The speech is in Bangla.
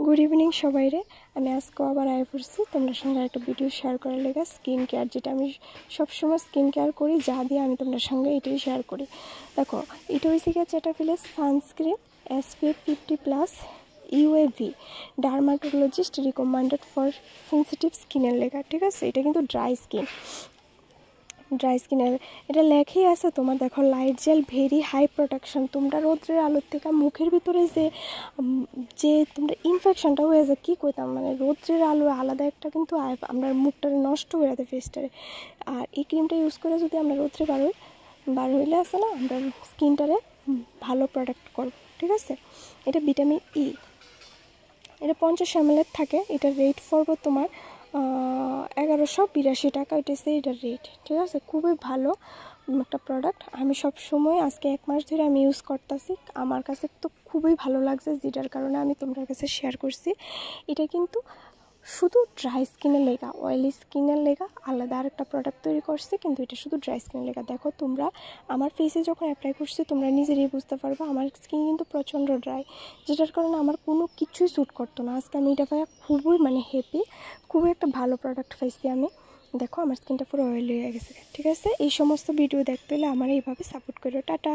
গুড ইভিনিং সবাইরে। আমি আজকে আবার আয় পড়ছি তোমাদের সঙ্গে একটা ভিডিও শেয়ার করার লেগে। স্কিন কেয়ার, যেটা আমি সবসময় স্কিন কেয়ার করি, যা দিয়ে আমি তোমাদের সঙ্গে এটাই শেয়ার করি। দেখো, এটা হয়েছে গিয়ে Cetaphil's sunscreen SPF 50+ UAV dermatologist recommended for sensitive স্কিনের লেখা, ঠিক আছে। এটা কিন্তু ড্রাই স্কিনের এটা লেখাই আছে তোমার। দেখো, light gel very high protection. তোমরা রোদ্রের আলোর থেকে মুখের ভিতরে যে তোমরা ইনফেকশনটা হয়ে যায়, কী কইতাম, মানে রোদ্রের আলো আলাদা একটা কিন্তু আমরা মুখটারে নষ্ট করে দেয়, ফেসটারে। আর এই ক্রিমটা ইউজ করে যদি আমরা রোদ্রে বার হইলে আছে না, আমরা স্কিনটারে ভালো প্রোটেক্ট করব, ঠিক আছে। এটা ভিটামিন ই, এটা 50 ml থাকে। এটার রেট পড়বো তোমার 1182 টাকা। হচ্ছে এটার রেট, ঠিক আছে। খুবই ভালো একটা প্রোডাক্ট। আমি সব সময় আজকে 1 মাস ধরে আমি ইউজ করতেছি। আমার কাছে তো খুবই ভালো লাগছে, যেটার কারণে আমি তোমাদের কাছে শেয়ার করছি। এটা কিন্তু শুধু ড্রাই স্কিনের লেগা, অয়েলি স্কিনের লেগা আলাদা আরেকটা প্রোডাক্ট তৈরি করছে, কিন্তু এটা শুধু ড্রাই স্কিনের লেগা। দেখো, তোমরা আমার ফেসে যখন অ্যাপ্লাই করছি তোমরা নিজেরাই বুঝতে পারবে আমার স্কিন কিন্তু প্রচণ্ড ড্রাই, যেটার কারণে আমার কোনো কিছুই স্যুট করতো না। আজকে আমি এটা পাই খুবই হ্যাপি, খুবই একটা ভালো প্রোডাক্ট পাইছি আমি। দেখো, আমার স্কিনটা পুরো অয়েলি হয়ে গেছে, ঠিক আছে। এই সমস্ত ভিডিও দেখতে হলে আমার এইভাবে সাপোর্ট করো। টাটা।